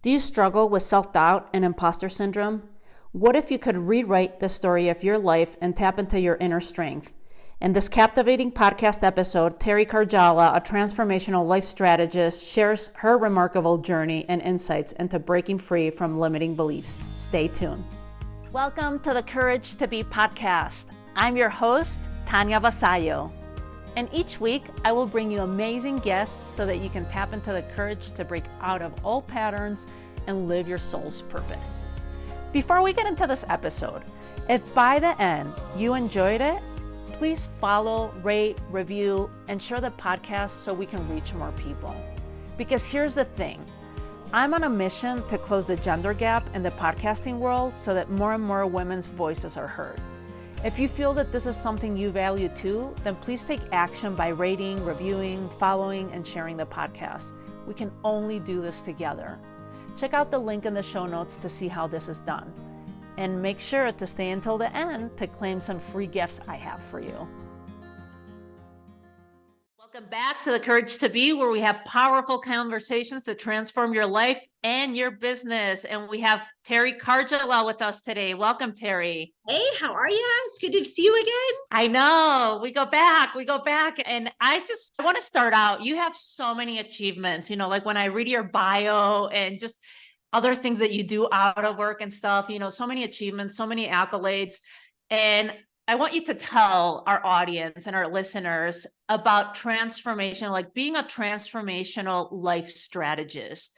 Do you struggle with self-doubt and imposter syndrome? What if you could rewrite the story of your life and tap into your inner strength? In this captivating podcast episode, Teri Karjala, a transformational life strategist, shares her remarkable journey and insights into breaking free from limiting beliefs. Stay tuned. Welcome to the Courage to Be podcast. I'm your host, Tanya Vasallo. And each week, I will bring you amazing guests so that you can tap into the courage to break out of old patterns and live your soul's purpose. Before we get into this episode, if by the end you enjoyed it, please follow, rate, review, and share the podcast so we can reach more people. Because here's the thing, I'm on a mission to close the gender gap in the podcasting world so that more and more women's voices are heard. If you feel that this is something you value too, then please take action by rating, reviewing, following, and sharing the podcast. We can only do this together. Check out the link in the show notes to see how this is done. And make sure to stay until the end to claim some free gifts I have for you. Welcome back to the Courage to Be, where we have powerful conversations to transform your life and your business. And we have Teri Karjala with us today. Welcome, Teri. Hey, how are you? It's good to see you again. I know. We go back. And I want to start out. You have so many achievements, like when I read your bio and just other things that you do out of work and stuff, so many achievements, so many accolades. And I want you to tell our audience and our listeners about transformation, like being a transformational life strategist.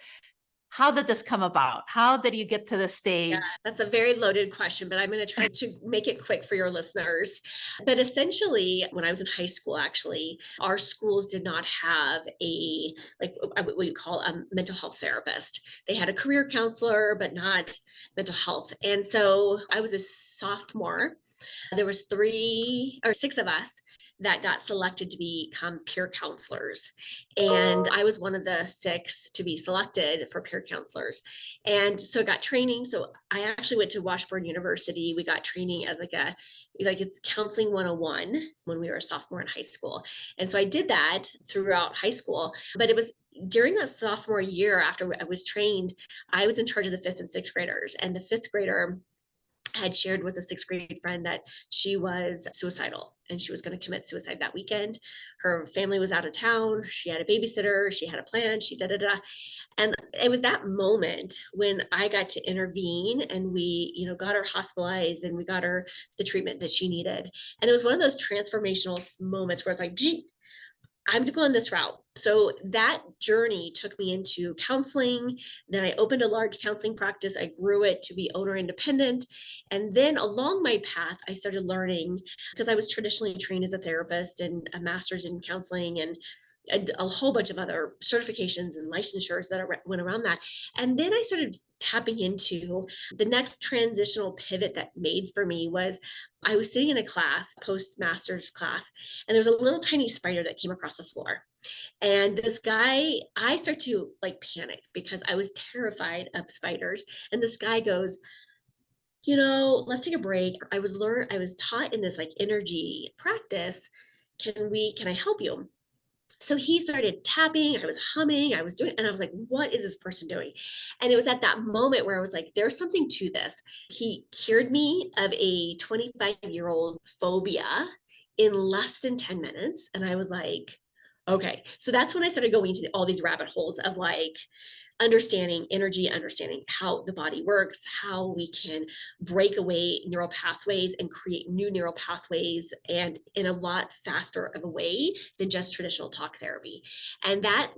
How did this come about? How did you get to this stage? Yeah, that's a very loaded question, but I'm going to try to make it quick for your listeners. But essentially, when I was in high school, actually, our schools did not have what you call a mental health therapist. They had a career counselor, but not mental health. And so I was a sophomore. There was 3 or 6 of us that got selected to become peer counselors. And I was one of the 6 to be selected for peer counselors. And so I got training. So I actually went to Washburn University. We got training as it's counseling 101 when we were a sophomore in high school. And so I did that throughout high school, but it was during that sophomore year after I was trained, I was in charge of the 5th and 6th graders, and the 5th grader had shared with a 6th grade friend that she was suicidal and she was going to commit suicide that weekend. Her family was out of town. She had a babysitter. She had a plan. She da-da-da. And it was that moment when I got to intervene, and we, got her hospitalized and we got her the treatment that she needed. And it was one of those transformational moments where it's like, gee, I'm going this route. So that journey took me into counseling. Then I opened a large counseling practice. I grew it to be owner independent. And then along my path, I started learning, because I was traditionally trained as a therapist and a master's in counseling and a whole bunch of other certifications and licensures that went around that. And then I started tapping into the next transitional pivot that made for me was I was sitting in a class, post-master's class, and there was a little tiny spider that came across the floor. And this guy, I start to panic because I was terrified of spiders. And this guy goes, let's take a break. I was taught in this energy practice. Can I help you? So he started tapping, I was humming, I was doing, and I was like, what is this person doing? And it was at that moment where I was like, there's something to this. He cured me of a 25-year-old phobia in less than 10 minutes. And I was like, okay. So that's when I started going into all these rabbit holes of understanding energy, understanding how the body works, how we can break away neural pathways and create new neural pathways, and in a lot faster of a way than just traditional talk therapy. And that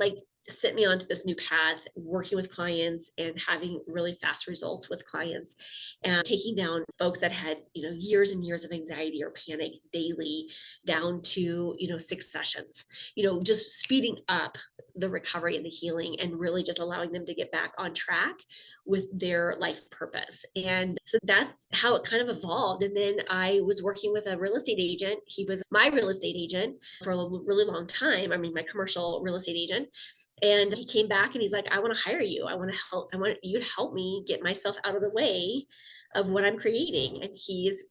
sent me onto this new path, working with clients and having really fast results with clients, and taking down folks that had years and years of anxiety or panic daily down to 6 sessions, just speeding up the recovery and the healing, and really just allowing them to get back on track with their life purpose. And so that's how it kind of evolved. And then I was working with a real estate agent. He was my real estate agent for a really long time. I mean, my commercial real estate agent. And he came back and he's like, I want to hire you. I want you to help me get myself out of the way of what I'm creating. And he's,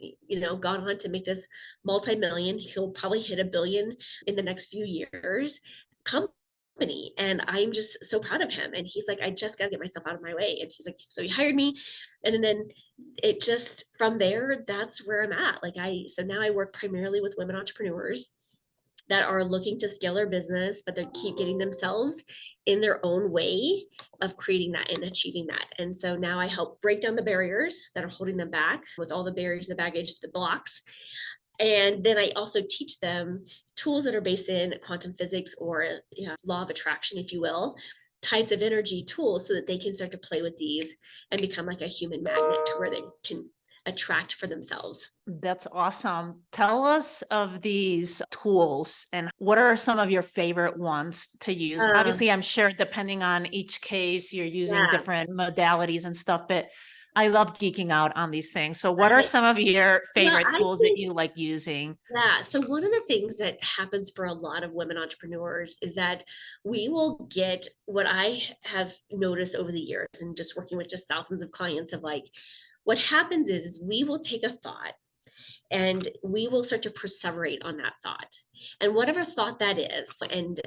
gone on to make this multi-million. He'll probably hit $1 billion in the next few years company company. And I'm just so proud of him. And he's like, I just got to get myself out of my way. And he's like, so he hired me. And then it just, from there, that's where I'm at. So now I work primarily with women entrepreneurs that are looking to scale their business, but they keep getting themselves in their own way of creating that and achieving that. And so now I help break down the barriers that are holding them back with all the barriers, the baggage, the blocks. And then I also teach them tools that are based in quantum physics or law of attraction, if you will, types of energy tools so that they can start to play with these and become like a human magnet to where they can attract for themselves. That's awesome. Tell us of these tools and what are some of your favorite ones to use? Um, Obviously, I'm sure depending on each case, you're using yeah, different modalities and stuff, but I love geeking out on these things. So, what are right. some of your Well, favorite I tools that think, you like using? yeah. So one of the things that happens for a lot of women entrepreneurs is that we will get what I have noticed over the years and just working with just thousands of clients of like, what happens is we will take a thought and we will start to perseverate on that thought and whatever thought that is. And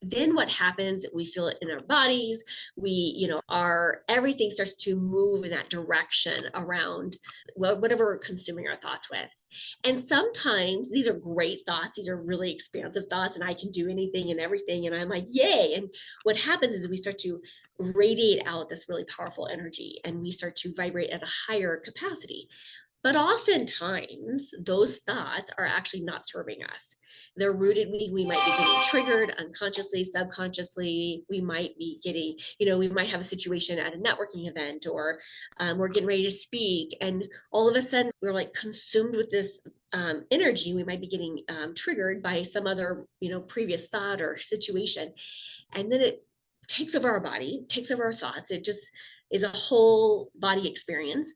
then what happens, we feel it in our bodies, we our everything starts to move in that direction around whatever we're consuming our thoughts with. And sometimes these are great thoughts, these are really expansive thoughts, and I can do anything and everything, and I'm like, yay. And what happens is we start to radiate out this really powerful energy and we start to vibrate at a higher capacity. But oftentimes, those thoughts are actually not serving us. They're rooted, we might be getting triggered unconsciously, subconsciously. We might be getting, we might have a situation at a networking event or we're getting ready to speak. And all of a sudden, we're like consumed with this energy. We might be getting triggered by some other, previous thought or situation. And then it takes over our body, takes over our thoughts. It just is a whole body experience,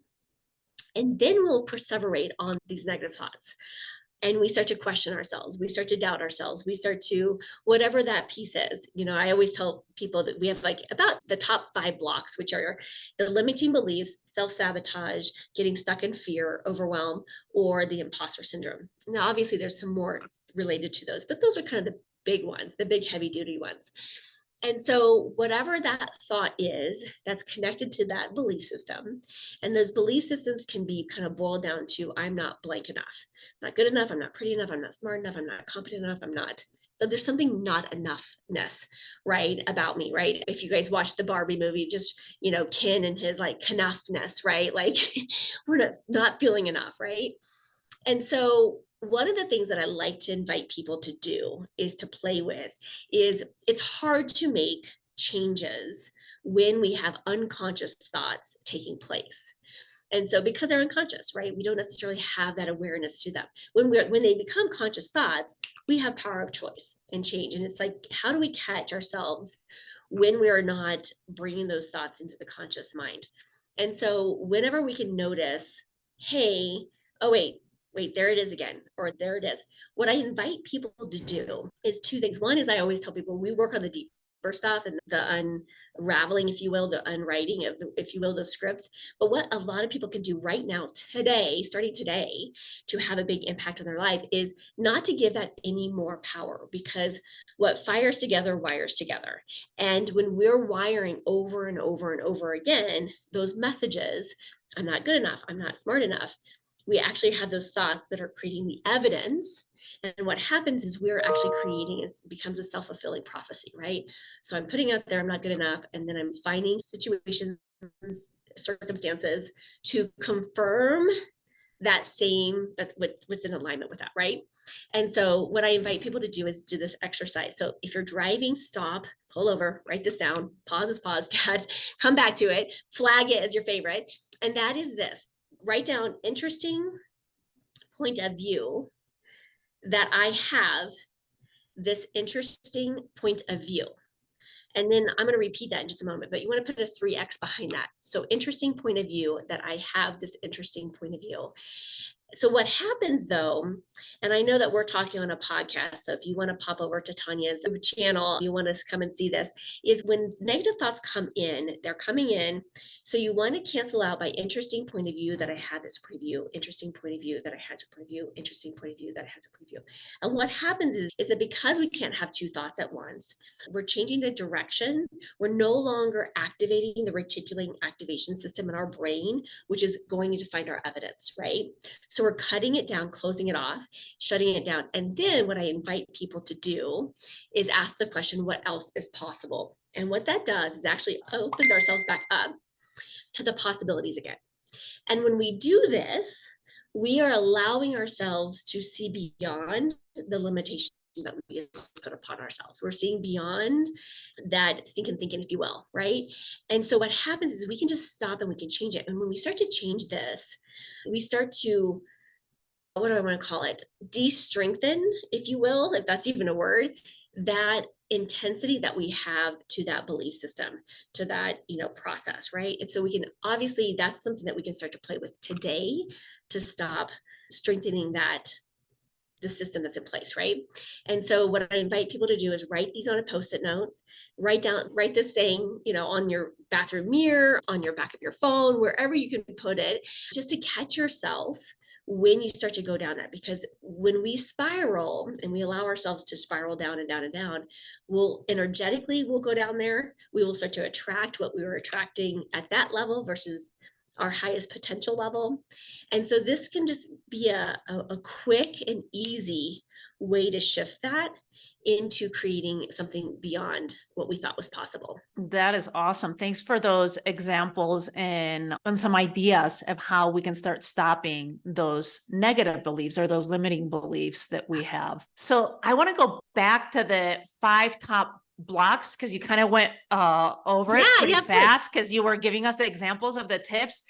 and then we'll perseverate on these negative thoughts. And we start to question ourselves. We start to doubt ourselves. We start to, whatever that piece is. I always tell people that we have like about the top 5 blocks, which are the limiting beliefs, self sabotage, getting stuck in fear, overwhelm, or the imposter syndrome. Now, obviously, there's some more related to those, but those are kind of the big ones, the big heavy duty ones. And so, whatever that thought is that's connected to that belief system, and those belief systems can be kind of boiled down to I'm not blank enough, I'm not good enough, I'm not pretty enough, I'm not smart enough, I'm not competent enough, I'm not. So, there's something not enoughness, right, about me, right? If you guys watch the Barbie movie, just, Ken and his like enoughness, right? Like, we're not feeling enough, right? And so one of the things that I like to invite people to do is to play with is it's hard to make changes when we have unconscious thoughts taking place. And so because they're unconscious, right? We don't necessarily have that awareness to them. When they become conscious thoughts, we have power of choice and change. And it's like, how do we catch ourselves when we're not bringing those thoughts into the conscious mind? And so whenever we can notice, hey, oh wait, there it is again, or there it is. What I invite people to do is 2 things. One is I always tell people we work on the deeper stuff and the unraveling, if you will, the unwriting of the, if you will, those scripts. But what a lot of people can do right now, today, starting today, to have a big impact on their life is not to give that any more power, because what fires together wires together. And when we're wiring over and over and over again, those messages, I'm not good enough, I'm not smart enough, we actually have those thoughts that are creating the evidence. And what happens is we're actually creating, it becomes a self-fulfilling prophecy, right? So I'm putting out there, I'm not good enough. And then I'm finding situations, circumstances to confirm that same, that what's in alignment with that, right? And so what I invite people to do is do this exercise. So if you're driving, stop, pull over, write this down, pause is pause, come back to it, flag it as your favorite. And that is this: write down interesting point of view that I have, this interesting point of view. And then I'm going to repeat that in just a moment, but you want to put a 3x behind that. So interesting point of view that I have, this interesting point of view. So what happens though, and I know that we're talking on a podcast, so if you want to pop over to Tanya's channel, you want to come and see this, is when negative thoughts come in, they're coming in. So you want to cancel out by interesting point of view that I had this preview, interesting point of view that I had to preview, interesting point of view that I had to preview. And what happens is that because we can't have two thoughts at once, we're changing the direction. We're no longer activating the reticular activation system in our brain, which is going to find our evidence, right? So we're cutting it down, closing it off, shutting it down. And then what I invite people to do is ask the question, what else is possible? And what that does is actually opens ourselves back up to the possibilities again. And when we do this, we are allowing ourselves to see beyond the limitation that we put upon ourselves. We're seeing beyond that stinking thinking, if you will, right? And so what happens is we can just stop and we can change it. And when we start to change this, we start to, what do I want to call it? De-strengthen, if you will, if that's even a word, that intensity that we have to that belief system, to that, process, right? And so we can, obviously, that's something that we can start to play with today to stop strengthening the system that's in place, right? And so what I invite people to do is write these on a post-it note, write this saying, on your bathroom mirror, on your back of your phone, wherever you can put it, just to catch yourself when you start to go down that. Because when we spiral and we allow ourselves to spiral down and down and down, we'll go down there. We will start to attract what we were attracting at that level versus our highest potential level. And so this can just be a quick and easy way to shift that into creating something beyond what we thought was possible. That is awesome. Thanks for those examples and some ideas of how we can start stopping those negative beliefs or those limiting beliefs that we have. So I want to go back to the 5 top blocks because you kind of went over it pretty fast because you were giving us the examples of the tips.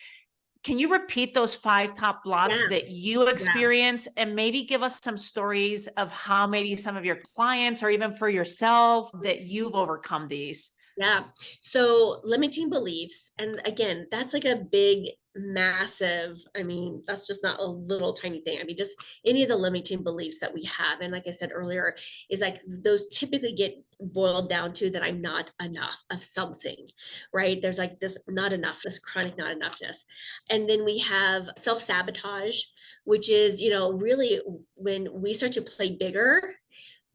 Can you repeat those 5 top blocks that you experience and maybe give us some stories of how maybe some of your clients or even for yourself that you've overcome these? Yeah. So limiting beliefs. And again, that's like a big, massive, that's just not a little tiny thing. Just any of the limiting beliefs that we have. And like I said earlier, is like those typically get boiled down to that I'm not enough of something, right? There's like this not enough, this chronic not enoughness. And then we have self-sabotage, which is, really when we start to play bigger,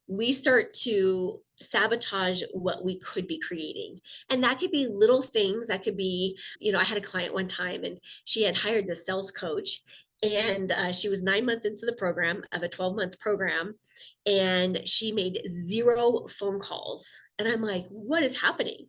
we start to sabotage what we could be creating. And that could be little things. That could be, I had a client one time and she had hired this sales coach and she was 9 months into the program of a 12-month program and she made 0 phone calls. And I'm like, what is happening?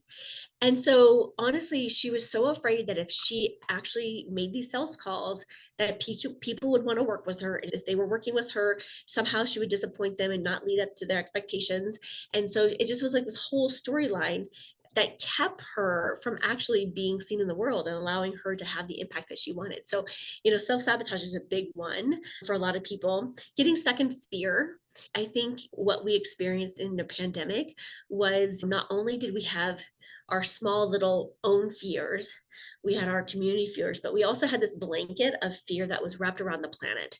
And so honestly, she was so afraid that if she actually made these sales calls, that people would want to work with her. And if they were working with her, somehow she would disappoint them and not lead up to their expectations. And so it just was like this whole storyline that kept her from actually being seen in the world and allowing her to have the impact that she wanted. So, self-sabotage is a big one for a lot of people. Getting stuck in fear. I think what we experienced in the pandemic was not only did we have our small little own fears, we had our community fears, but we also had this blanket of fear that was wrapped around the planet.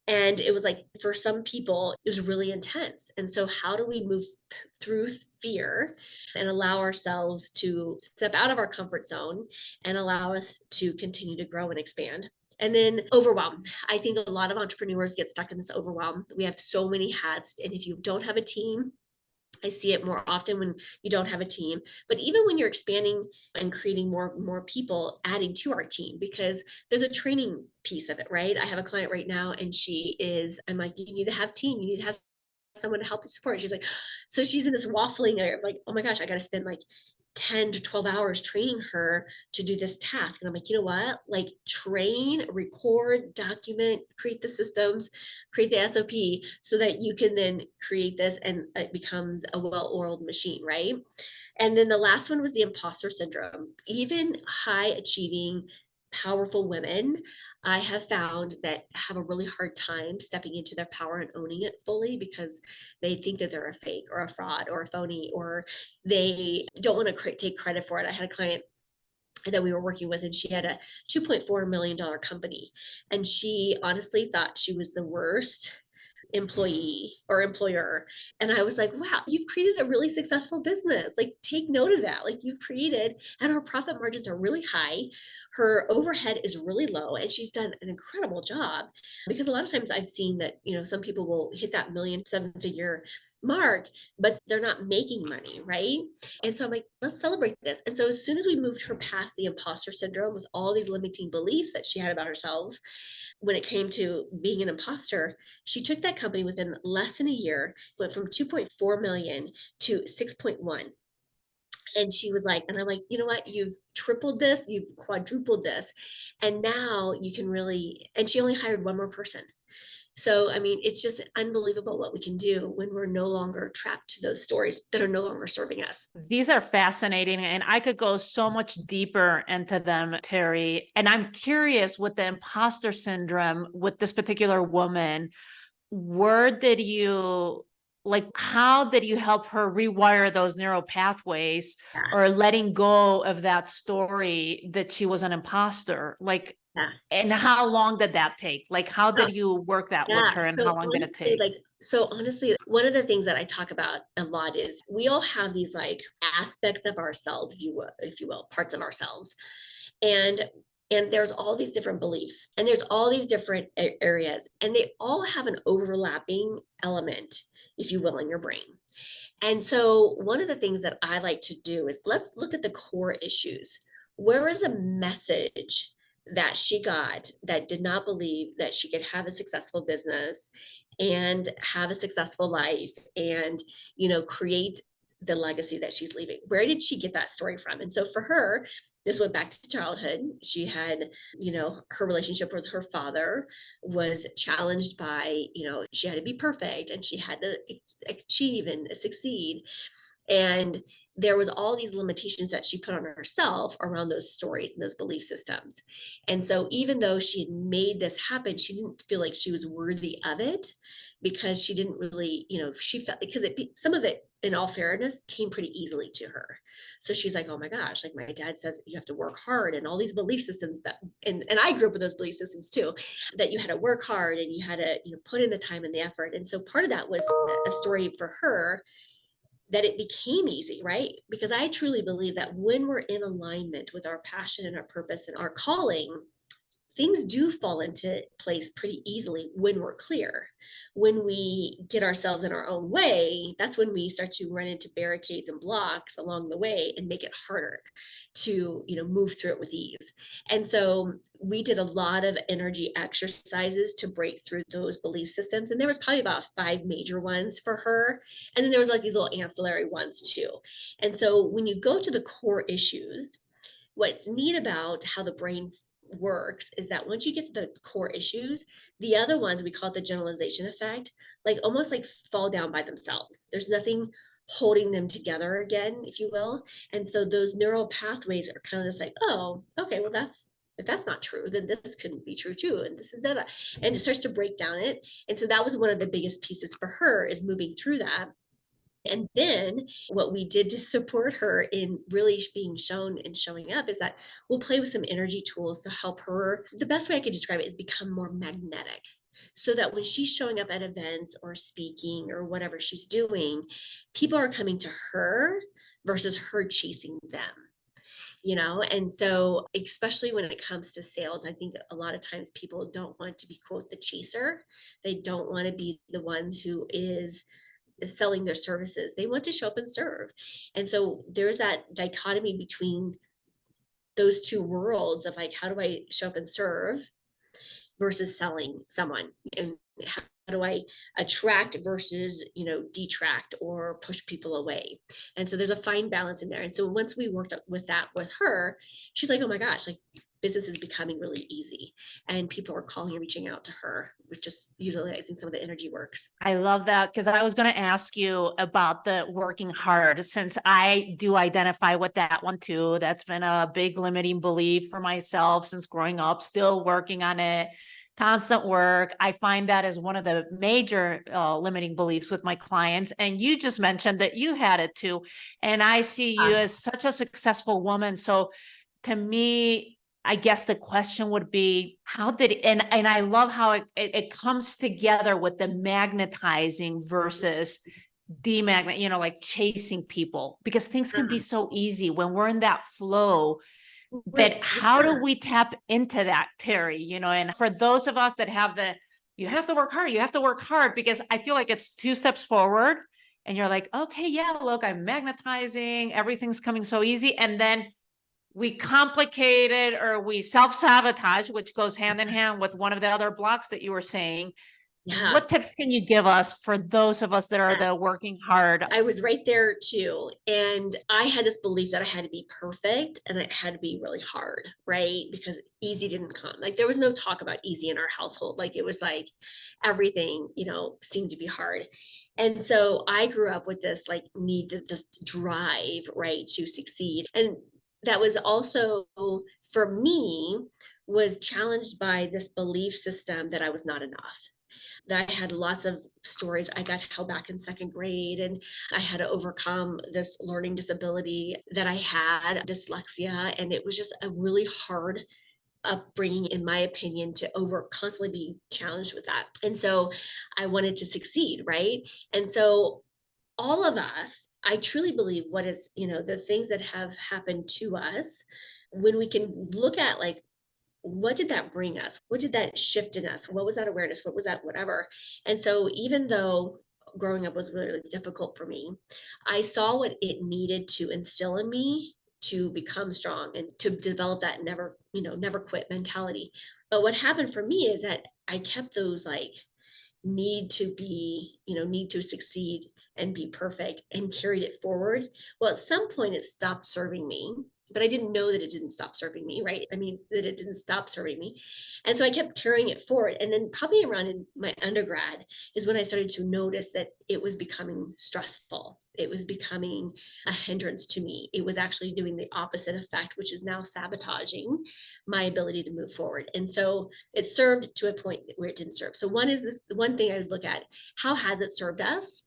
And it was like, for some people, it was really intense. And so, how do we move through fear and allow ourselves to step out of our comfort zone and allow us to continue to grow and expand? And then overwhelm. I think a lot of entrepreneurs get stuck in this overwhelm. We have so many hats. And if you don't have a team, I see it more often when you don't have a team, but even when you're expanding and creating more people adding to our team, because there's a training piece of it, right? I have a client right now and I'm like, you need to have team, you need to have someone to help you support. She's like, so she's in this waffling area of like, oh my gosh, I got to spend like 10 to 12 hours training her to do this task. And I'm like, you know what? Like train, record, document, create the systems, create the SOP so that you can then create this and it becomes a well-oiled machine, right? And then the last one was the imposter syndrome. Even high achieving, powerful women, I have found that have a really hard time stepping into their power and owning it fully because they think that they're a fake or a fraud or a phony, or they don't want to take credit for it. I had a client that we were working with, and she had a $2.4 million company, and she honestly thought she was the worst employee or employer. And I was like, wow, you've created a really successful business. Like, take note of that. Like, you've created, and her profit margins are really high. Her overhead is really low, and she's done an incredible job. Because a lot of times I've seen that, some people will hit that million, 7 figure mark, but they're not making money, right? And so I'm like, let's celebrate this. And so as soon as we moved her past the imposter syndrome with all these limiting beliefs that she had about herself, when it came to being an imposter, she took that company within less than a year, went from 2.4 million to 6.1. And she was like, and I'm like, you know what? You've tripled this, you've quadrupled this. And now you can really, and she only hired one more person. So, I mean, it's just unbelievable what we can do when we're no longer trapped to those stories that are no longer serving us. These are fascinating, and I could go so much deeper into them, Teri. And I'm curious with the imposter syndrome with this particular woman, where did you how did you help her rewire those neural pathways Yeah. or letting go of that story that she was an imposter? Yeah. And how long did that take? How Oh, did you work that with yeah. her, and how long did it take? So honestly, one of the things that I talk about a lot is we all have these like aspects of ourselves, if you will, parts of ourselves. And there's all these different beliefs, and there's all these different areas, and they all have an overlapping element, if you will, in your brain. And so, one of the things that I like to do is let's look at the core issues. Where is a message that she got that did not believe that she could have a successful business and have a successful life and, create the legacy that she's leaving? Where did she get that story from? And so, for her, this went back to childhood. She had, her relationship with her father was challenged by, she had to be perfect and she had to achieve and succeed. And there was all these limitations that she put on herself around those stories and those belief systems. And so even though she had made this happen, she didn't feel like she was worthy of it, because she didn't really, she felt, because some of it, in all fairness, came pretty easily to her. So she's like, oh my gosh, like my dad says you have to work hard, and all these belief systems that, and I grew up with those belief systems too, that you had to work hard and you had to, put in the time and the effort. And so part of that was a story for her, that it became easy, right? Because I truly believe that when we're in alignment with our passion and our purpose and our calling, things do fall into place pretty easily when we're clear. When we get ourselves in our own way, that's when we start to run into barricades and blocks along the way and make it harder to, move through it with ease. And so we did a lot of energy exercises to break through those belief systems. And there was probably about 5 major ones for her. And then there was like these little ancillary ones too. And so when you go to the core issues, what's neat about how the brain works is that once you get to the core issues, the other ones, we call it the generalization effect, like almost like fall down by themselves. There's nothing holding them together again, if you will. And so those neural pathways are kind of just like, oh, okay, well, if that's not true, then this couldn't be true too. And this is that. And it starts to break down it. And so that was one of the biggest pieces for her, is moving through that. And then what we did to support her in really being shown and showing up is that we'll play with some energy tools to help her. The best way I could describe it is become more magnetic, so that when she's showing up at events or speaking or whatever she's doing, people are coming to her versus her chasing them. And so, especially when it comes to sales, I think a lot of times people don't want to be, quote, the chaser. They don't want to be the one who is selling their services. They want to show up and serve. And so there's that dichotomy between those two worlds of like, how do I show up and serve versus selling someone? And how do I attract versus, detract or push people away? And so there's a fine balance in there. And so once we worked with that with her, she's like, oh my gosh, like business is becoming really easy, and people are calling and reaching out to her with just utilizing some of the energy works. I love that, because I was going to ask you about the working hard, since I do identify with that one too. That's been a big limiting belief for myself since growing up, still working on it. Constant work. I find that as one of the major limiting beliefs with my clients. And you just mentioned that you had it too. And I see you as such a successful woman. So to me, I guess the question would be, how did it, and I love how it comes together with the magnetizing versus demagnet, like chasing people, because things can be so easy when we're in that flow. But Right, for how do sure. we tap into that, Teri? And for those of us that have you have to work hard, you have to work hard, because I feel like it's two steps forward and you're like, okay, yeah, look, I'm magnetizing, everything's coming so easy. And then we complicate it, or we self-sabotage, which goes hand in hand with one of the other blocks that you were saying. Yeah. What tips can you give us for those of us that are the working hard? I was right there too. And I had this belief that I had to be perfect and it had to be really hard, right? Because easy didn't come. Like there was no talk about easy in our household. Like it was like everything, seemed to be hard. And so I grew up with this like need to just drive, right, to succeed. And that was also for me was challenged by this belief system that I was not enough, that I had lots of stories. I got held back in second grade and I had to overcome this learning disability that I had, dyslexia. And it was just a really hard upbringing, in my opinion, to constantly be challenged with that. And so I wanted to succeed, right? And so all of us, I truly believe what is, the things that have happened to us, when we can look at like, what did that bring us? What did that shift in us? What was that awareness? What was that whatever? And so even though growing up was really, really difficult for me, I saw what it needed to instill in me to become strong and to develop that never quit mentality. But what happened for me is that I kept those like need to succeed and be perfect and carried it forward. Well, at some point it stopped serving me, but I didn't know that it didn't stop serving me, right? I mean, that it didn't stop serving me. And so I kept carrying it forward. And then probably around in my undergrad is when I started to notice that it was becoming stressful. It was becoming a hindrance to me. It was actually doing the opposite effect, which is now sabotaging my ability to move forward. And so it served to a point where it didn't serve. So the one thing I would look at, how has it served us?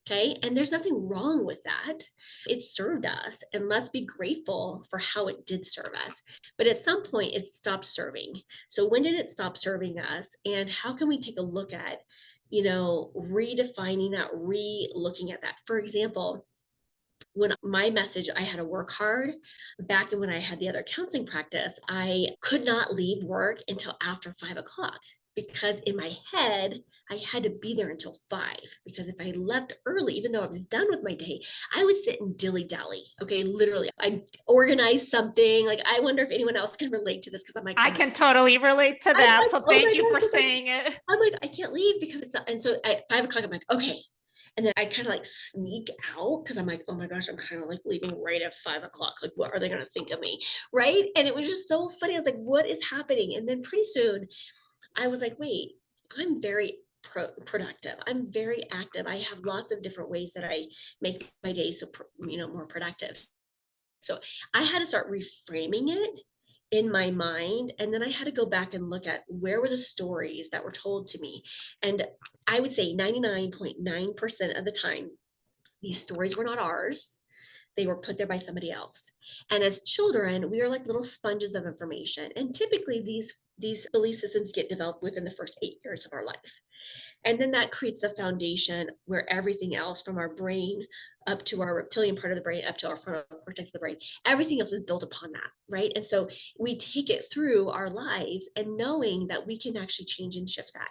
Okay. And there's nothing wrong with that. It served us. And let's be grateful for how it did serve us. But at some point, it stopped serving. So when did it stop serving us? And how can we take a look at, redefining that, re looking at that? For example, when my message, I had to work hard. Back when I had the other counseling practice, I could not leave work until after 5 o'clock because in my head, I had to be there until 5. Because if I left early, even though I was done with my day, I would sit and dilly dally. Okay, literally, I organized something. Like, I wonder if anyone else can relate to this because I'm like, I oh my, can totally relate to I'm that. like, So oh my thank you for gosh, saying it. I'm like, I can't leave because it's not. And so at 5 o'clock, I'm like, okay. And then I kind of like sneak out because I'm like, oh my gosh, I'm kind of like leaving right at 5 o'clock. Like, what are they going to think of me? Right. And it was just so funny. I was like, what is happening? And then pretty soon I was like, wait, I'm very productive. I'm very active. I have lots of different ways that I make my day so, more productive. So I had to start reframing it in my mind. And then I had to go back and look at where were the stories that were told to me. And I would say 99.9% of the time, these stories were not ours. They were put there by somebody else. And as children, we are like little sponges of information. And typically these belief systems get developed within the first 8 years of our life. And then that creates a foundation where everything else from our brain up to our reptilian part of the brain, up to our frontal cortex of the brain, everything else is built upon that, right? And so we take it through our lives and knowing that we can actually change and shift that.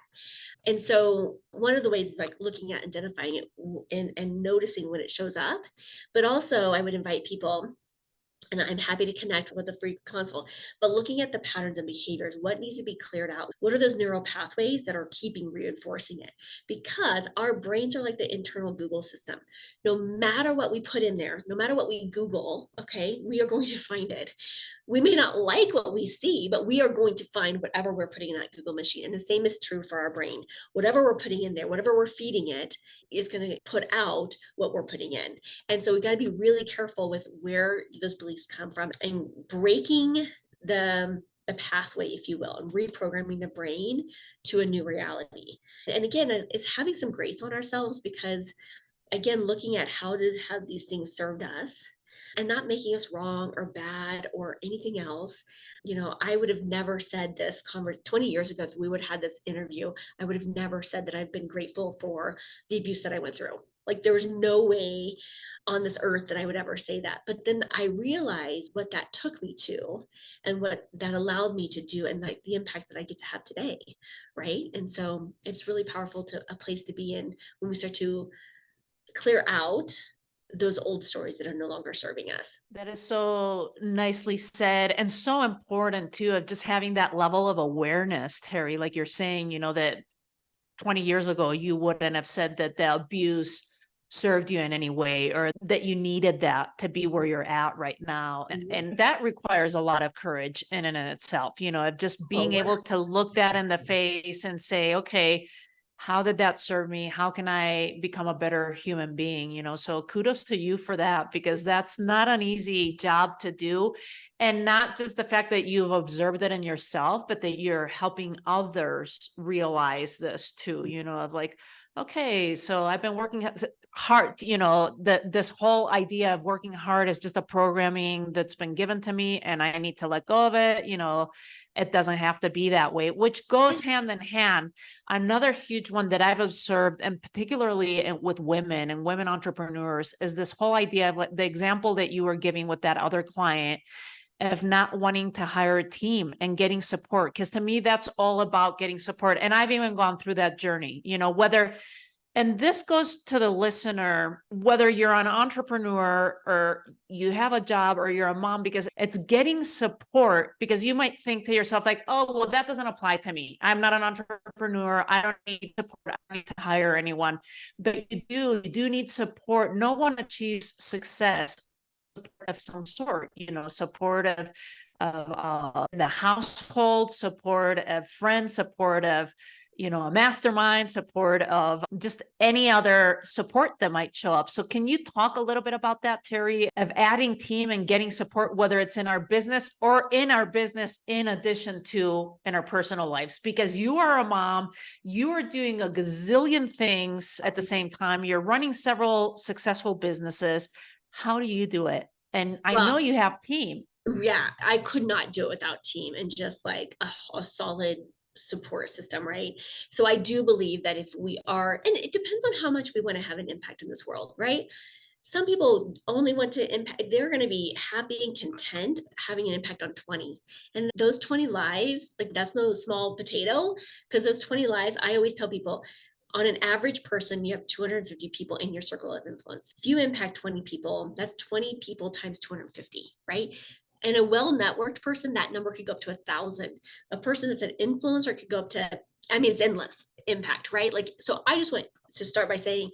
And so one of the ways is like looking at identifying it and noticing when it shows up. But also I would invite people, and I'm happy to connect with a free consult, but looking at the patterns and behaviors, what needs to be cleared out? What are those neural pathways that are keeping reinforcing it? Because our brains are like the internal Google system. No matter what we put in there, no matter what we Google, okay, we are going to find it. We may not like what we see, but we are going to find whatever we're putting in that Google machine. And the same is true for our brain. Whatever we're putting in there, whatever we're feeding it, is going to put out what we're putting in. And so we got to be really careful with where those beliefs come from and breaking the pathway, if you will, and reprogramming the brain to a new reality. And again, it's having some grace on ourselves because, again, looking at how these things served us and not making us wrong or bad or anything else. I would have never said this 20 years ago, if we would have had this interview, I would have never said that I've been grateful for the abuse that I went through. Like, there was no way on this earth that I would ever say that. But then I realized what that took me to and what that allowed me to do, and like the impact that I get to have today. Right. And so it's really powerful, to a place to be in, when we start to clear out those old stories that are no longer serving us. That is so nicely said, and so important too, of just having that level of awareness, Teri. Like you're saying, that 20 years ago, you wouldn't have said that the abuse served you in any way, or that you needed that to be where you're at right now. And that requires a lot of courage in and in itself, of just being Oh, able to look that in the face and say, okay, how did that serve me? How can I become a better human being? So kudos to you for that, because that's not an easy job to do. And not just the fact that you've observed it in yourself, but that you're helping others realize this too, of like, okay, so I've been working hard, this whole idea of working hard is just a programming that's been given to me, and I need to let go of it. It doesn't have to be that way, which goes hand in hand. Another huge one that I've observed, and particularly with women and women entrepreneurs, is this whole idea of like the example that you were giving with that other client, of not wanting to hire a team and getting support. Because to me, that's all about getting support. And I've even gone through that journey, whether, and this goes to the listener, whether you're an entrepreneur or you have a job or you're a mom, because it's getting support. Because you might think to yourself like, oh, well, that doesn't apply to me. I'm not an entrepreneur. I don't need support. I don't need to hire anyone. But you do need support. No one achieves success of some sort, support of the household, support of friends, support of, a mastermind, support of just any other support that might show up. So can you talk a little bit about that, Teri, of adding team and getting support, whether it's in our business or in our business, in addition to in our personal lives? Because you are a mom, you are doing a gazillion things at the same time. You're running several successful businesses. How do you do it? And I know well, you have team. yeah, I could not do it without team and just like a solid support system, right? So I do believe that if we are, and it depends on how much we want to have an impact in this world, right? Some people only want to impact, they're going to be happy and content having an impact on 20. And those 20 lives, like, that's no small potato, because those 20 lives, I always tell people, on an average person, you have 250 people in your circle of influence. If you impact 20 people, that's 20 people times 250, right? And a well-networked person, that number could go up to 1,000. A person that's an influencer could go up to, I mean, it's endless impact, right? Like, so I just want to start by saying,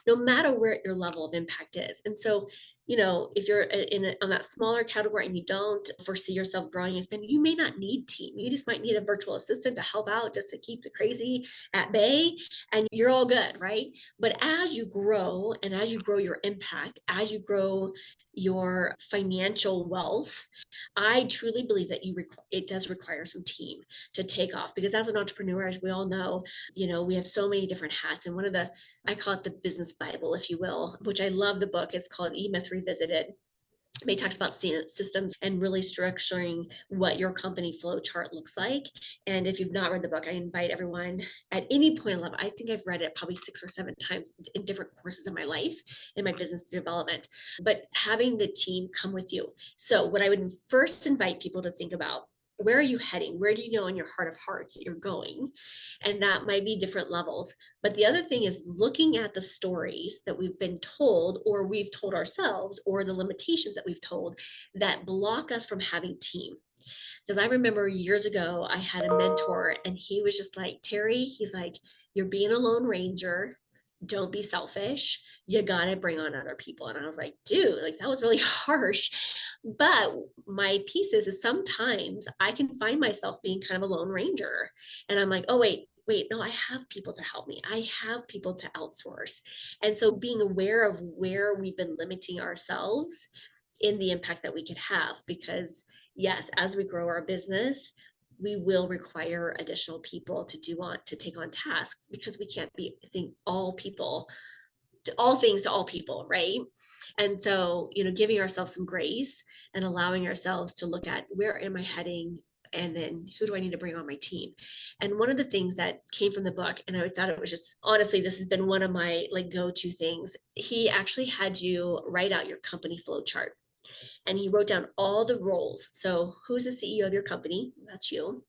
no matter where your level of impact is. And so, if you're on that smaller category and you don't foresee yourself growing and expanding, you may not need team. You just might need a virtual assistant to help out, just to keep the crazy at bay, and you're all good, right? But as you grow, and as you grow your impact, as you grow your financial wealth, I truly believe that it does require some team to take off, because as an entrepreneur, as we all know, we have so many different hats. And one of the, I call it the business Bible, if you will, which I love the book. It's called E-Myth Revisited. It talks about systems and really structuring what your company flow chart looks like. And if you've not read the book, I invite everyone at any point in life. I think I've read it probably 6 or 7 times in different courses in my life, in my business development, but having the team come with you. So what I would first invite people to think about, where are you heading? Where do you know in your heart of hearts that you're going? And that might be different levels. But the other thing is looking at the stories that we've been told, or we've told ourselves, or the limitations that we've told, that block us from having team. Because I remember years ago, I had a mentor and he was just like, Teri, he's like, you're being a lone ranger. Don't be selfish. You got to bring on other people. And I was like, dude, like, that was really harsh. But my piece is sometimes I can find myself being kind of a lone ranger. And I'm like, oh, wait, no, I have people to help me. I have people to outsource. And so being aware of where we've been limiting ourselves in the impact that we could have, because yes, as we grow our business, we will require additional people to take on tasks, because we can't be, I think, all people all things to all people, right? And so, giving ourselves some grace and allowing ourselves to look at where am I heading, and then who do I need to bring on my team. And one of the things that came from the book, and I thought it was just, honestly, this has been one of my like go-to things. He actually had you write out your company flow chart, and he wrote down all the roles. So who's the CEO of your company? That's you.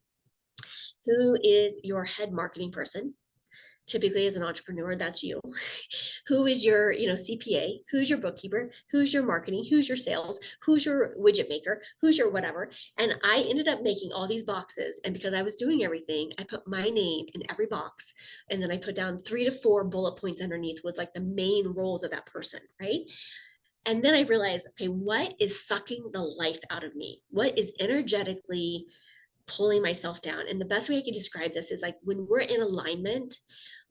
Who is your head marketing person? Typically, as an entrepreneur, that's you. Who is your, CPA? Who's your bookkeeper? Who's your marketing? Who's your sales? Who's your widget maker? Who's your whatever? And I ended up making all these boxes. And because I was doing everything, I put my name in every box. And then I put down 3 to 4 bullet points underneath was like the main roles of that person, right? And then I realized, okay, what is sucking the life out of me? What is energetically pulling myself down? And the best way I can describe this is like when we're in alignment,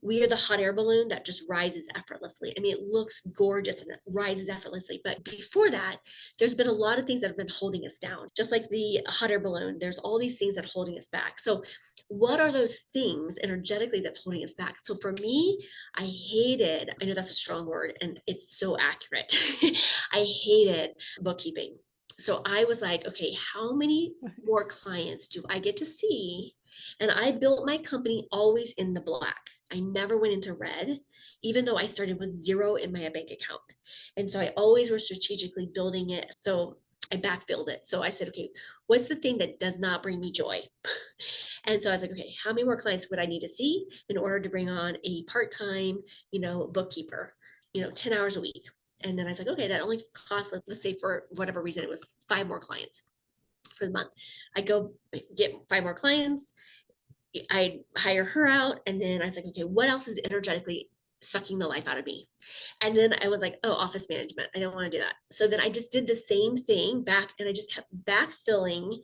we are the hot air balloon that just rises effortlessly. I mean, it looks gorgeous and it rises effortlessly. But before that, there's been a lot of things that have been holding us down. Just like the hot air balloon, there's all these things that are holding us back. So, what are those things energetically that's holding us back? So, for me, I know that's a strong word and it's so accurate. I hated bookkeeping. So I was like, okay, how many more clients do I get to see? And I built my company always in the black. I never went into red, even though I started with 0 in my bank account. And so I always was strategically building it. So I backfilled it. So I said, okay, what's the thing that does not bring me joy? And so I was like, okay, how many more clients would I need to see in order to bring on a part-time, bookkeeper, 10 hours a week? And then I was like, okay, that only costs, let's say for whatever reason, it was 5 more clients for the month. I go get 5 more clients. I hire her out. And then I was like, okay, what else is energetically sucking the life out of me? And then I was like, oh, office management. I don't want to do that. So then I just did the same thing back, and I just kept backfilling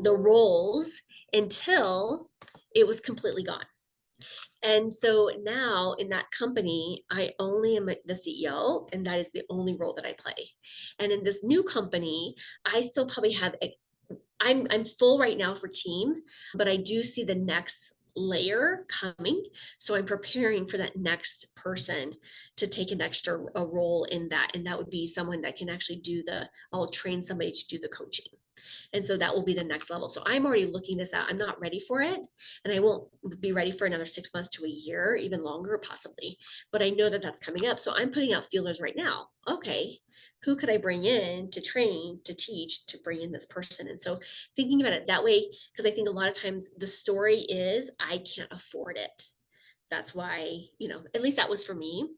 the roles until it was completely gone. And so now in that company, I only am the CEO, and that is the only role that I play. And in this new company, I still probably have I'm full right now for team, but I do see the next layer coming. So I'm preparing for that next person to take an extra a role in that. And that would be someone that can actually I'll train somebody to do the coaching. And so that will be the next level. So I'm already looking this out. I'm not ready for it. And I won't be ready for another 6 months to a year, even longer, possibly. But I know that that's coming up. So I'm putting out feelers right now. Okay, who could I bring in to train, to teach, to bring in this person? And so thinking about it that way, because I think a lot of times the story is I can't afford it. That's why, at least that was for me,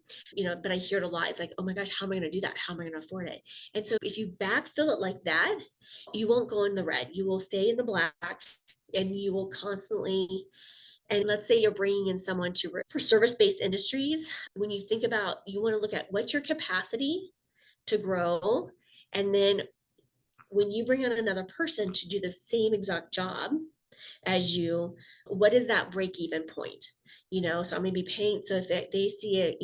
but I hear it a lot. It's like, oh my gosh, how am I going to do that? How am I going to afford it? And so if you backfill it like that, you won't go in the red. You will stay in the black, and you will constantly, and let's say you're bringing in someone for service-based industries. When you think about, you want to look at what's your capacity to grow. And then when you bring on another person to do the same exact job as you, what is that break even point? So I'm going to be paying. So if they see it,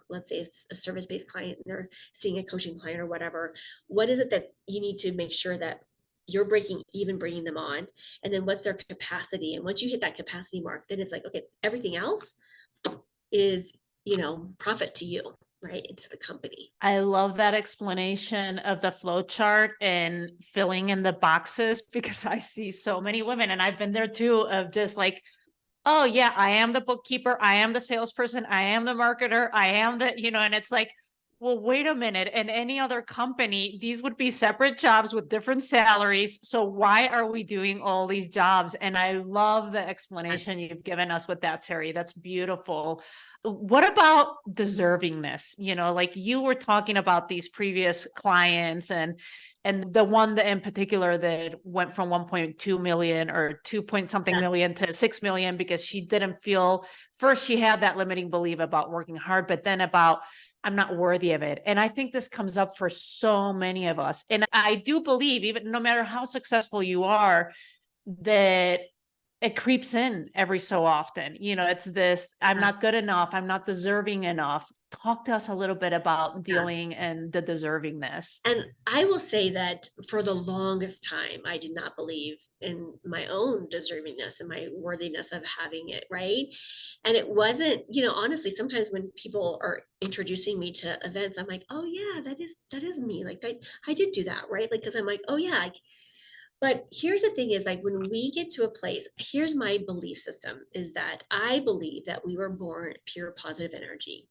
let's say it's a service-based client and they're seeing a coaching client or whatever, what is it that you need to make sure that you're breaking even, bringing them on? And then what's their capacity? And once you hit that capacity mark, then it's like, okay, everything else is, profit to you, right? Into the company. I love that explanation of the flow chart and filling in the boxes, because I see so many women, and I've been there too, of just like, oh yeah, I am the bookkeeper, I am the salesperson, I am the marketer, I am the, and it's like, well, wait a minute. In any other company, these would be separate jobs with different salaries. So why are we doing all these jobs? And I love the explanation you've given us with that, Teri. That's beautiful. What about deservingness? Like you were talking about these previous clients, and the one that in particular that went from 1.2 million or 2 point something million to 6 million, because she didn't feel, first she had that limiting belief about working hard, but then about, I'm not worthy of it. And I think this comes up for so many of us. And I do believe, even no matter how successful you are, that it creeps in every so often. It's this, I'm not good enough, I'm not deserving enough. Talk to us a little bit about Yeah. dealing and the deservingness. And I will say that for the longest time, I did not believe in my own deservingness and my worthiness of having it, right? And it wasn't, honestly, sometimes when people are introducing me to events, I'm like, oh yeah, that is me. Like that, I did do that, right? Like, because I'm like, oh yeah. But here's the thing is like when we get to a place, here's my belief system is that I believe that we were born pure positive energy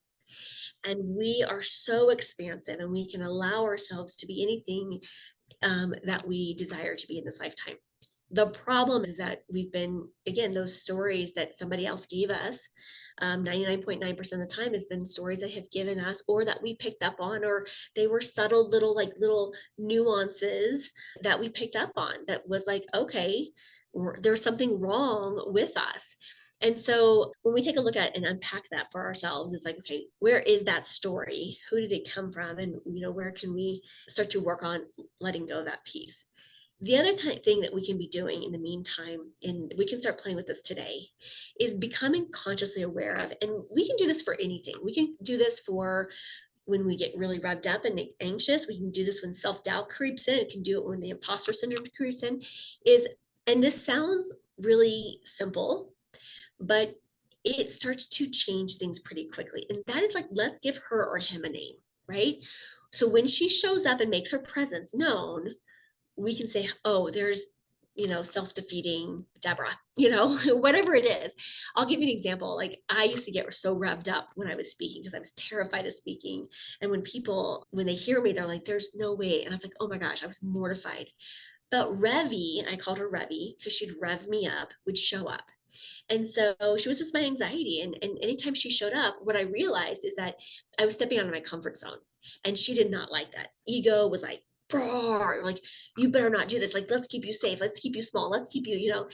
and we are so expansive and we can allow ourselves to be anything that we desire to be in this lifetime. The problem is that we've been, again, those stories that somebody else gave us, 99.9% of the time has been stories that have given us or that we picked up on, or they were subtle little nuances that we picked up on that was like, okay, there's something wrong with us. And so when we take a look at and unpack that for ourselves, it's like, okay, where is that story? Who did it come from? And, where can we start to work on letting go of that piece? The other thing that we can be doing in the meantime, and we can start playing with this today, is becoming consciously aware of, and we can do this for anything. We can do this for when we get really revved up and anxious. We can do this when self-doubt creeps in. It can do it when the imposter syndrome creeps in. And this sounds really simple, but it starts to change things pretty quickly. And that is like, let's give her or him a name, right? So when she shows up and makes her presence known, we can say, oh, there's, self-defeating Deborah, whatever it is. I'll give you an example. Like I used to get so revved up when I was speaking because I was terrified of speaking. And when they hear me, they're like, there's no way. And I was like, oh my gosh, I was mortified. But Revy, I called her Revy because she'd rev me up, would show up. And so she was just my anxiety. And anytime she showed up, what I realized is that I was stepping out of my comfort zone. And she did not like that. Ego was like, roar, like, you better not do this. Like, let's keep you safe. Let's keep you small. Let's keep you.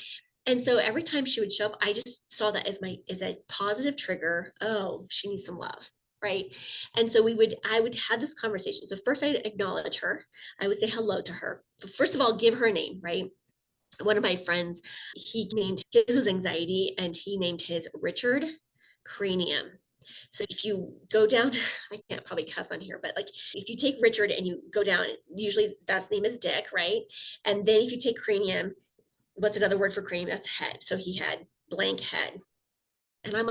And so every time she would show up, I just saw that as a positive trigger. Oh, she needs some love. Right. And so I would have this conversation. So first I'd acknowledge her. I would say hello to her. But first of all, give her a name, right? One of my friends, he named his was anxiety and he named his Richard Cranium. So if you go down, I can't probably cuss on here, but like if you take Richard and you go down, usually that's name is Dick, right? And then if you take cranium, what's another word for cranium? That's head. So he had blank head. And I'm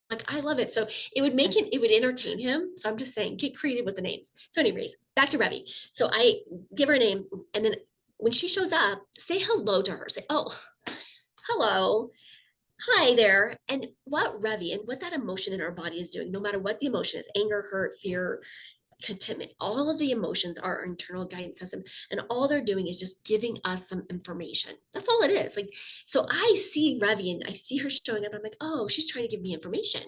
like, I love it. So it would entertain him. So I'm just saying, get creative with the names. So, anyways, back to Revy. So I give her a name, and then when she shows up, say hello to her. Say, oh, hello, hi there. And what Revy and what that emotion in our body is doing, no matter what the emotion is, anger, hurt, fear, contentment, all of the emotions are our internal guidance system, and all they're doing is just giving us some information. That's all it is. Like, so I see Revi and I see her showing up. I'm like, oh, she's trying to give me information.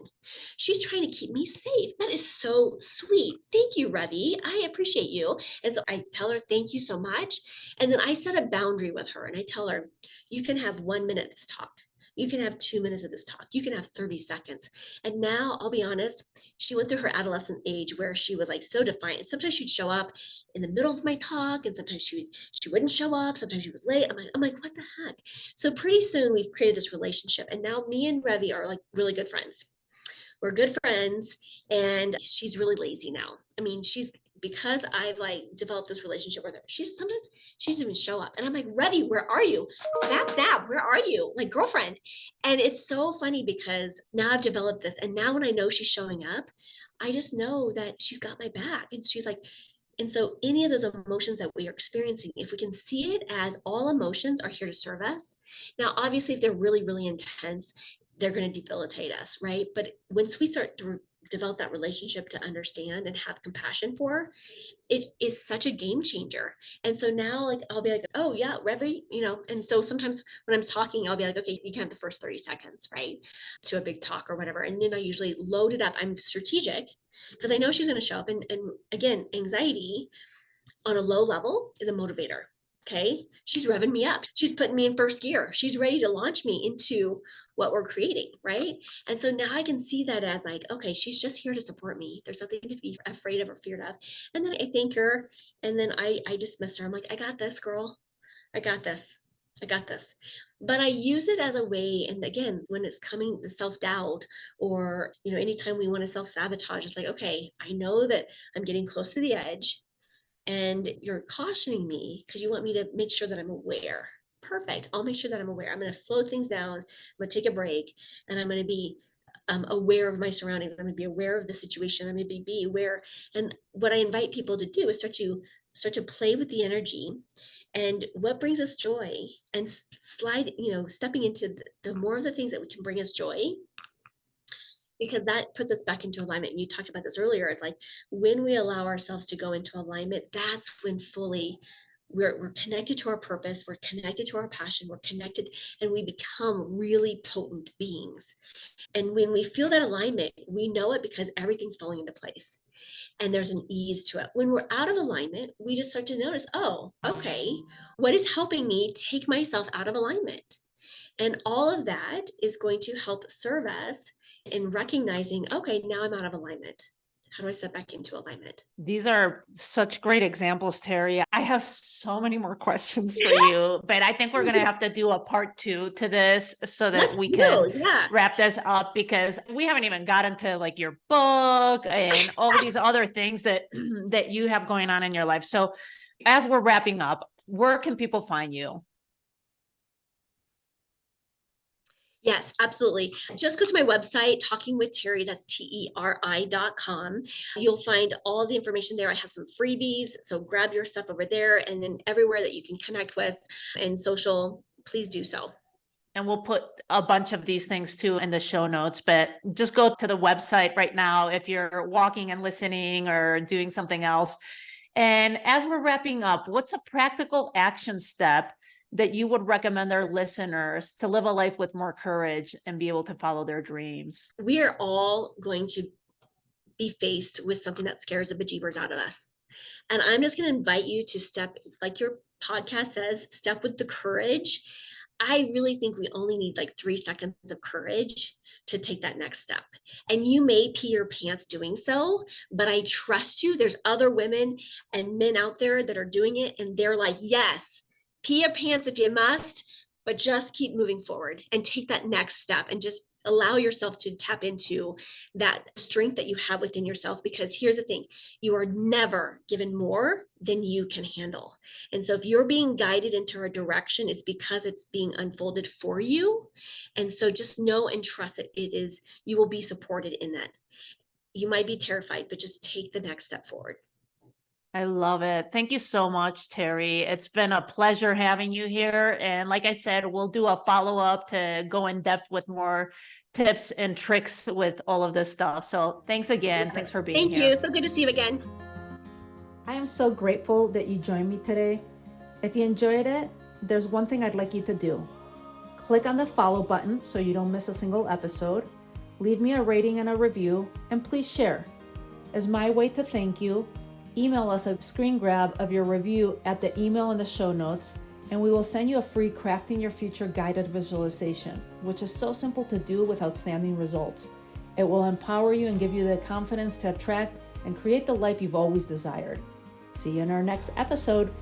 She's trying to keep me safe. That is so sweet. Thank you, Revi. I appreciate you. And so I tell her thank you so much, and then I set a boundary with her and I tell her, you can have 1 minute this talk, you can have 2 minutes of this talk, you can have 30 seconds. And now I'll be honest, she went through her adolescent age where she was like so defiant. Sometimes she'd show up in the middle of my talk, and sometimes she wouldn't show up. Sometimes she was late. I'm like, what the heck? So pretty soon we've created this relationship, and now me and Revi are like really good friends. We're good friends, and she's really lazy now. I mean, she's because I've like developed this relationship with her. She doesn't even show up, and I'm like, Revi, where are you? Snap, snap, where are you? Like girlfriend. And it's so funny because now I've developed this, and now when I know she's showing up, I just know that she's got my back, and she's like. And so, any of those emotions that we are experiencing, if we can see it as all emotions are here to serve us. Now, obviously, if they're really, really intense, they're going to debilitate us, right? But once we start to develop that relationship to understand and have compassion for, it is such a game changer. And so now, like, I'll be like, oh, yeah, Reverie, and so sometimes when I'm talking, I'll be like, okay, you can have the first 30 seconds, right? To a big talk or whatever. And then I usually load it up. I'm strategic because I know she's going to show up. And again, anxiety on a low level is a motivator. Okay. She's revving me up. She's putting me in first gear. She's ready to launch me into what we're creating. Right. And so now I can see that as like, okay, she's just here to support me. There's nothing to be afraid of or feared of. And then I thank her. And then I dismiss her. I'm like, I got this, girl. I got this. I got this. But I use it as a way. And again, when it's coming, the self-doubt, or, anytime we want to self-sabotage, it's like, okay, I know that I'm getting close to the edge, and you're cautioning me because you want me to make sure that I'm aware. Perfect. I'll make sure that I'm aware. I'm going to slow things down. I'm going to take a break, and I'm going to be aware of my surroundings. I'm going to be aware of the situation. I'm going to be aware. And what I invite people to do is start to play with the energy and what brings us joy, and stepping into the more of the things that we can bring us joy, because that puts us back into alignment. And you talked about this earlier. It's like when we allow ourselves to go into alignment, that's when fully we're connected to our purpose, we're connected to our passion, we're connected, and we become really potent beings. And when we feel that alignment, we know it because everything's falling into place and there's an ease to it. When we're out of alignment, we just start to notice, oh, okay, what is helping me take myself out of alignment? And all of that is going to help serve us in recognizing, okay, now I'm out of alignment. How do I step back into alignment? These are such great examples, Teri. I have so many more questions for you, but I think we're going to have to do a part 2 to this so that Let's we can yeah. wrap this up, because we haven't even gotten to like your book and all of these other things that that you have going on in your life. So as we're wrapping up, where can people find you? Yes, absolutely. Just go to my website, Talking with Teri, that's TERI.com. You'll find all the information there. I have some freebies, so grab your stuff over there, and then everywhere that you can connect with and social, please do so. And we'll put a bunch of these things too in the show notes, but just go to the website right now if you're walking and listening or doing something else. And as we're wrapping up, what's a practical action step that you would recommend our listeners to live a life with more courage and be able to follow their dreams? We are all going to be faced with something that scares the bejeebers out of us. And I'm just going to invite you to step, like your podcast says, step with the courage. I really think we only need like 3 seconds of courage to take that next step. And you may pee your pants doing so, but I trust you. There's other women and men out there that are doing it, and they're like, yes, pee your pants if you must, but just keep moving forward and take that next step and just allow yourself to tap into that strength that you have within yourself. Because here's the thing, you are never given more than you can handle. And so if you're being guided into a direction, it's because it's being unfolded for you. And so just know and trust that you will be supported in that. You might be terrified, but just take the next step forward. I love it. Thank you so much, Teri. It's been a pleasure having you here. And like I said, we'll do a follow-up to go in depth with more tips and tricks with all of this stuff. So thanks again. Thanks for being here. Thank you. So good to see you again. I am so grateful that you joined me today. If you enjoyed it, there's one thing I'd like you to do. Click on the follow button so you don't miss a single episode. Leave me a rating and a review, and please share. As my way to thank you, email us a screen grab of your review at the email in the show notes, and we will send you a free Crafting Your Future guided visualization, which is so simple to do with outstanding results. It will empower you and give you the confidence to attract and create the life you've always desired. See you in our next episode.